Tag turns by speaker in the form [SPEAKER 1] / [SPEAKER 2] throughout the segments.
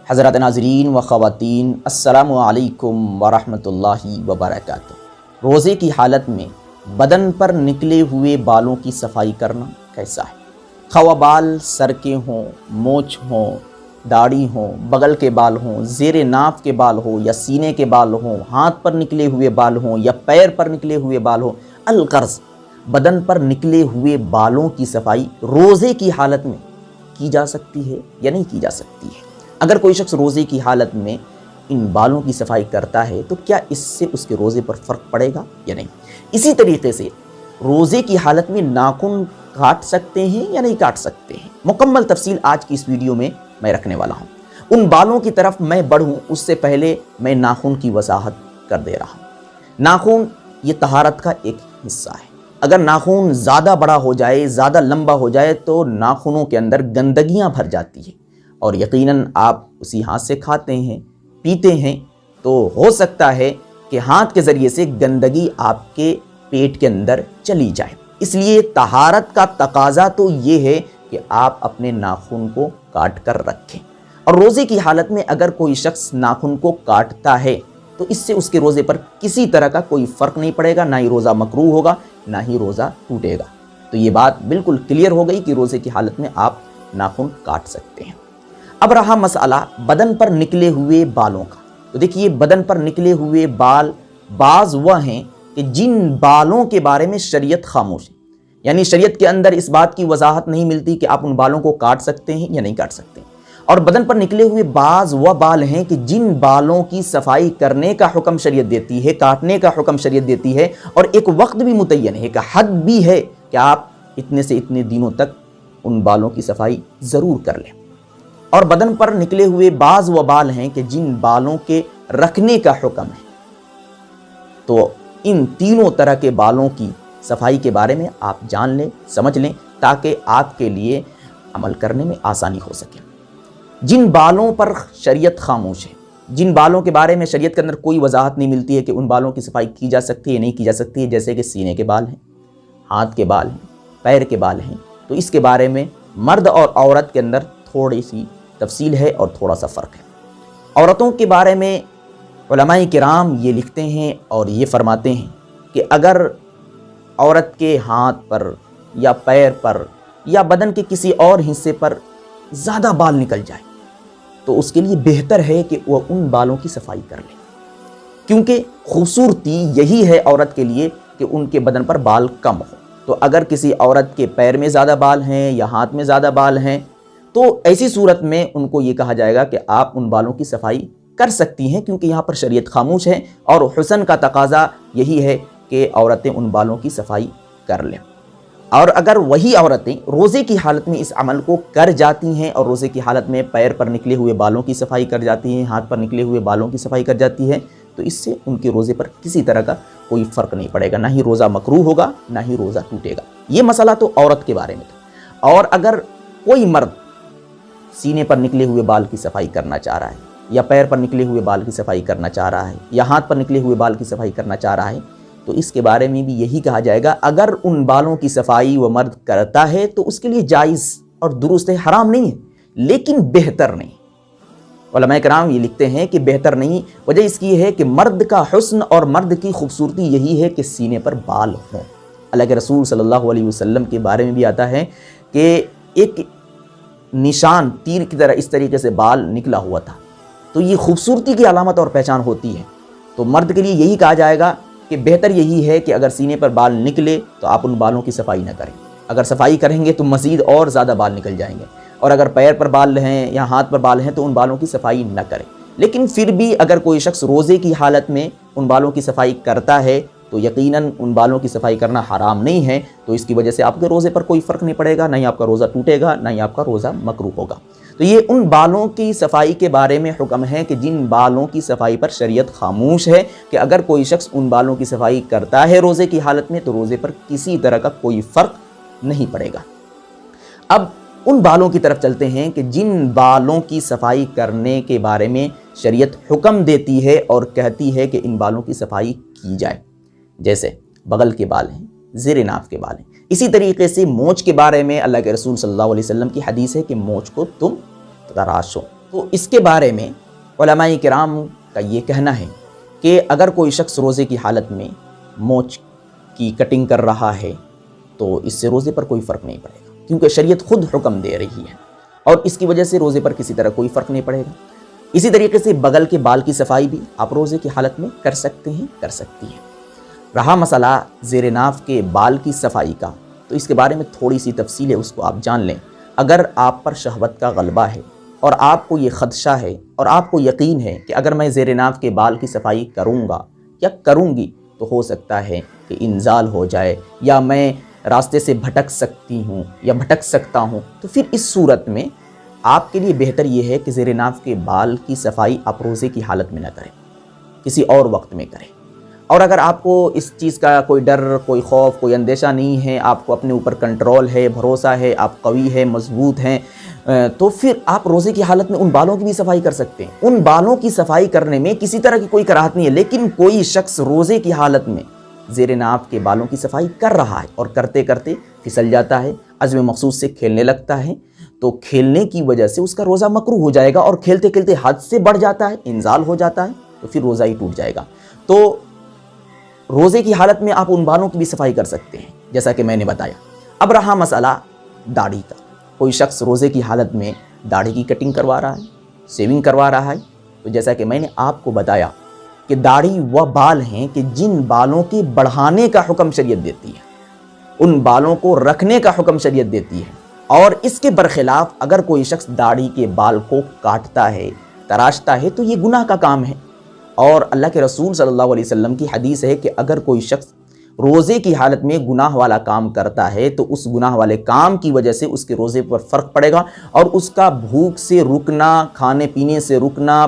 [SPEAKER 1] حضرات ناظرین و خواتین، السلام علیکم ورحمۃ اللہ وبرکاتہ۔ روزے کی حالت میں بدن پر نکلے ہوئے بالوں کی صفائی کرنا کیسا ہے؟ خواہ بال سر کے ہوں، مونچھ ہوں، داڑھی ہوں، بغل کے بال ہوں، زیر ناف کے بال ہوں یا سینے کے بال ہوں، ہاتھ پر نکلے ہوئے بال ہوں یا پیر پر نکلے ہوئے بال ہوں، الغرض بدن پر نکلے ہوئے بالوں کی صفائی روزے کی حالت میں کی جا سکتی ہے یا نہیں کی جا سکتی ہے؟ اگر کوئی شخص روزے کی حالت میں ان بالوں کی صفائی کرتا ہے تو کیا اس سے اس کے روزے پر فرق پڑے گا یا نہیں؟ اسی طریقے سے روزے کی حالت میں ناخن کاٹ سکتے ہیں یا نہیں کاٹ سکتے ہیں؟ مکمل تفصیل آج کی اس ویڈیو میں رکھنے والا ہوں۔ ان بالوں کی طرف میں بڑھوں اس سے پہلے میں ناخن کی وضاحت کر دے رہا ہوں۔ ناخن یہ طہارت کا ایک حصہ ہے۔ اگر ناخن زیادہ بڑا ہو جائے، زیادہ لمبا ہو جائے تو ناخنوں کے اندر گندگیاں بھر جاتی ہیں، اور یقیناً آپ اسی ہاتھ سے کھاتے ہیں، پیتے ہیں، تو ہو سکتا ہے کہ ہاتھ کے ذریعے سے گندگی آپ کے پیٹ کے اندر چلی جائے۔ اس لیے طہارت کا تقاضا تو یہ ہے کہ آپ اپنے ناخن کو کاٹ کر رکھیں۔ اور روزے کی حالت میں اگر کوئی شخص ناخن کو کاٹتا ہے تو اس سے اس کے روزے پر کسی طرح کا کوئی فرق نہیں پڑے گا، نہ ہی روزہ مکروہ ہوگا، نہ ہی روزہ ٹوٹے گا۔ تو یہ بات بالکل کلیئر ہو گئی کہ روزے کی حالت میں آپ ناخن کاٹ سکتے ہیں۔ اب رہا مسئلہ بدن پر نکلے ہوئے بالوں کا، تو دیکھیے بدن پر نکلے ہوئے بال بعض وہ ہیں کہ جن بالوں کے بارے میں شریعت خاموش ہے، یعنی شریعت کے اندر اس بات کی وضاحت نہیں ملتی کہ آپ ان بالوں کو کاٹ سکتے ہیں یا نہیں کاٹ سکتے ہیں۔ اور بدن پر نکلے ہوئے بعض وہ بال ہیں کہ جن بالوں کی صفائی کرنے کا حکم شریعت دیتی ہے، کاٹنے کا حکم شریعت دیتی ہے، اور ایک وقت بھی متعین ہے، کہ حد بھی ہے کہ آپ اتنے سے اتنے دنوں تک ان بالوں کی صفائی ضرور کر لیں۔ اور بدن پر نکلے ہوئے بعض وہ بال ہیں کہ جن بالوں کے رکھنے کا حکم ہے۔ تو ان تینوں طرح کے بالوں کی صفائی کے بارے میں آپ جان لیں، سمجھ لیں، تاکہ آپ کے لیے عمل کرنے میں آسانی ہو سکے۔ جن بالوں پر شریعت خاموش ہے، جن بالوں کے بارے میں شریعت کے اندر کوئی وضاحت نہیں ملتی ہے کہ ان بالوں کی صفائی کی جا سکتی ہے یا نہیں کی جا سکتی ہے، جیسے کہ سینے کے بال ہیں، ہاتھ کے بال ہیں، پیر کے بال ہیں، تو اس کے بارے میں مرد اور عورت کے اندر تھوڑی سی تفصیل ہے اور تھوڑا سا فرق ہے۔ عورتوں کے بارے میں علماء کرام یہ لکھتے ہیں اور یہ فرماتے ہیں کہ اگر عورت کے ہاتھ پر یا پیر پر یا بدن کے کسی اور حصے پر زیادہ بال نکل جائے تو اس کے لیے بہتر ہے کہ وہ ان بالوں کی صفائی کر لے، کیونکہ خوبصورتی یہی ہے عورت کے لیے کہ ان کے بدن پر بال کم ہو۔ تو اگر کسی عورت کے پیر میں زیادہ بال ہیں یا ہاتھ میں زیادہ بال ہیں تو ایسی صورت میں ان کو یہ کہا جائے گا کہ آپ ان بالوں کی صفائی کر سکتی ہیں، کیونکہ یہاں پر شریعت خاموش ہے اور حسن کا تقاضا یہی ہے کہ عورتیں ان بالوں کی صفائی کر لیں۔ اور اگر وہی عورتیں روزے کی حالت میں اس عمل کو کر جاتی ہیں اور روزے کی حالت میں پیر پر نکلے ہوئے بالوں کی صفائی کر جاتی ہیں، ہاتھ پر نکلے ہوئے بالوں کی صفائی کر جاتی ہیں، تو اس سے ان کے روزے پر کسی طرح کا کوئی فرق نہیں پڑے گا، نہ ہی روزہ مکروہ ہوگا، نہ ہی روزہ ٹوٹے گا۔ یہ مسئلہ تو عورت کے بارے میں تھا۔ اور اگر کوئی مرد سینے پر نکلے ہوئے بال کی صفائی کرنا چاہ رہا ہے، یا پیر پر نکلے ہوئے بال کی صفائی کرنا چاہ رہا ہے، یا ہاتھ پر نکلے ہوئے بال کی صفائی کرنا چاہ رہا ہے، تو اس کے بارے میں بھی یہی کہا جائے گا اگر ان بالوں کی صفائی وہ مرد کرتا ہے تو اس کے لیے جائز اور درست ہے، حرام نہیں ہے، لیکن بہتر نہیں۔ علماء کرام یہ لکھتے ہیں کہ بہتر نہیں، وجہ اس کی ہے کہ مرد کا حسن اور مرد کی خوبصورتی یہی ہے کہ سینے پر بال ہوں۔ اللہ کے رسول صلی اللہ علیہ وسلم کے بارے میں بھی آتا ہے کہ ایک نشان تیر کی طرح اس طریقے سے بال نکلا ہوا تھا، تو یہ خوبصورتی کی علامت اور پہچان ہوتی ہے۔ تو مرد کے لیے یہی کہا جائے گا کہ بہتر یہی ہے کہ اگر سینے پر بال نکلے تو آپ ان بالوں کی صفائی نہ کریں، اگر صفائی کریں گے تو مزید اور زیادہ بال نکل جائیں گے، اور اگر پیر پر بال ہیں یا ہاتھ پر بال ہیں تو ان بالوں کی صفائی نہ کریں۔ لیکن پھر بھی اگر کوئی شخص روزے کی حالت میں ان بالوں کی صفائی کرتا ہے تو یقیناً ان بالوں کی صفائی کرنا حرام نہیں ہے، تو اس کی وجہ سے آپ کے روزے پر کوئی فرق نہیں پڑے گا، نہ ہی آپ کا روزہ ٹوٹے گا، نہ ہی آپ کا روزہ مکروہ ہوگا۔ تو یہ ان بالوں کی صفائی کے بارے میں حکم ہے کہ جن بالوں کی صفائی پر شریعت خاموش ہے، کہ اگر کوئی شخص ان بالوں کی صفائی کرتا ہے روزے کی حالت میں تو روزے پر کسی طرح کا کوئی فرق نہیں پڑے گا۔ اب ان بالوں کی طرف چلتے ہیں کہ جن بالوں کی صفائی کرنے کے بارے میں شریعت حکم دیتی ہے اور کہتی ہے کہ ان بالوں کی صفائی کی جائے، جیسے بغل کے بال ہیں، زیر ناف کے بال ہیں۔ اسی طریقے سے مونچھ کے بارے میں اللہ کے رسول صلی اللہ علیہ وسلم کی حدیث ہے کہ مونچھ کو تم تراشو، تو اس کے بارے میں علماء کرام کا یہ کہنا ہے کہ اگر کوئی شخص روزے کی حالت میں مونچھ کی کٹنگ کر رہا ہے تو اس سے روزے پر کوئی فرق نہیں پڑے گا، کیونکہ شریعت خود حکم دے رہی ہے اور اس کی وجہ سے روزے پر کسی طرح کوئی فرق نہیں پڑے گا۔ اسی طریقے سے بغل کے بال کی صفائی بھی آپ روزے کی حالت میں کر سکتے ہیں، کر سکتی ہیں۔ رہا مسئلہ زیر ناف کے بال کی صفائی کا، تو اس کے بارے میں تھوڑی سی تفصیل ہے، اس کو آپ جان لیں۔ اگر آپ پر شہوت کا غلبہ ہے اور آپ کو یہ خدشہ ہے اور آپ کو یقین ہے کہ اگر میں زیر ناف کے بال کی صفائی کروں گا یا کروں گی تو ہو سکتا ہے کہ انزال ہو جائے یا میں راستے سے بھٹک سکتی ہوں یا بھٹک سکتا ہوں، تو پھر اس صورت میں آپ کے لیے بہتر یہ ہے کہ زیر ناف کے بال کی صفائی آپ روزے کی حالت میں نہ کریں، کسی اور وقت میں کریں۔ اور اگر آپ کو اس چیز کا کوئی ڈر، کوئی خوف، کوئی اندیشہ نہیں ہے، آپ کو اپنے اوپر کنٹرول ہے، بھروسہ ہے، آپ قوی ہیں، مضبوط ہیں، تو پھر آپ روزے کی حالت میں ان بالوں کی بھی صفائی کر سکتے ہیں۔ ان بالوں کی صفائی کرنے میں کسی طرح کی کوئی کراہت نہیں ہے، لیکن کوئی شخص روزے کی حالت میں زیر ناف کے بالوں کی صفائی کر رہا ہے اور کرتے کرتے پھسل جاتا ہے، عزم مخصوص سے کھیلنے لگتا ہے، تو کھیلنے کی وجہ سے اس کا روزہ مکروہ ہو جائے گا اور کھیلتے کھیلتے حد سے بڑھ جاتا ہے، انزال ہو جاتا ہے، تو پھر روزہ ہی ٹوٹ جائے گا۔ تو روزے کی حالت میں آپ ان بالوں کی بھی صفائی کر سکتے ہیں، جیسا کہ میں نے بتایا۔ اب رہا مسئلہ داڑھی کا، کوئی شخص روزے کی حالت میں داڑھی کی کٹنگ کروا رہا ہے، سیونگ کروا رہا ہے، تو جیسا کہ میں نے آپ کو بتایا کہ داڑھی وہ بال ہیں کہ جن بالوں کے بڑھانے کا حکم شریعت دیتی ہے، ان بالوں کو رکھنے کا حکم شریعت دیتی ہے، اور اس کے برخلاف اگر کوئی شخص داڑھی کے بال کو کاٹتا ہے، تراشتا ہے، تو یہ گناہ کا کام ہے۔ اور اللہ کے رسول صلی اللہ علیہ وسلم کی حدیث ہے کہ اگر کوئی شخص روزے کی حالت میں گناہ والا کام کرتا ہے تو اس گناہ والے کام کی وجہ سے اس کے روزے پر فرق پڑے گا، اور اس کا بھوک سے رکنا، کھانے پینے سے رکنا،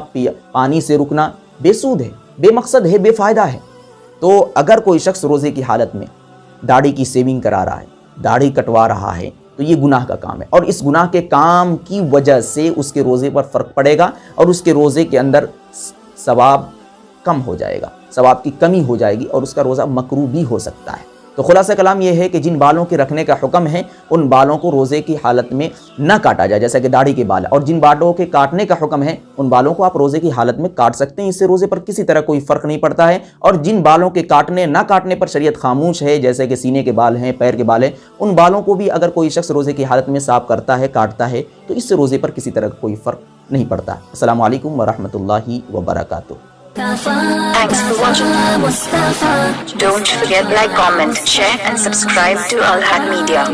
[SPEAKER 1] پانی سے رکنا بے سود ہے، بے مقصد ہے، بے فائدہ ہے۔ تو اگر کوئی شخص روزے کی حالت میں داڑھی کی سیونگ کرا رہا ہے، داڑھی کٹوا رہا ہے، تو یہ گناہ کا کام ہے، اور اس گناہ کے کام کی وجہ سے اس کے روزے پر فرق پڑے گا اور اس کے روزے کے اندر ثواب کم ہو جائے گا، ثواب کی کمی ہو جائے گی اور اس کا روزہ مکروہ بھی ہو سکتا ہے۔ تو خلاصہ کلام یہ ہے کہ جن بالوں کے رکھنے کا حکم ہے ان بالوں کو روزے کی حالت میں نہ کاٹا جائے، جیسا کہ داڑھی کے بال ہے، اور جن بالوں کے کاٹنے کا حکم ہے ان بالوں کو آپ روزے کی حالت میں کاٹ سکتے ہیں، اس سے روزے پر کسی طرح کوئی فرق نہیں پڑتا ہے۔ اور جن بالوں کے کاٹنے نہ کاٹنے پر شریعت خاموش ہے، جیسے کہ سینے کے بال ہیں، پیر کے بال ہیں، ان بالوں کو بھی اگر کوئی شخص روزے کی حالت میں صاف کرتا ہے، کاٹتا ہے، تو اس سے روزے پر کسی طرح کوئی فرق نہیں پڑتا۔ السلام علیکم ورحمۃ اللہ وبرکاتہ۔
[SPEAKER 2] Thanks for watching Mustafa. Don't forget like, comment, share and subscribe to Al Haq Media.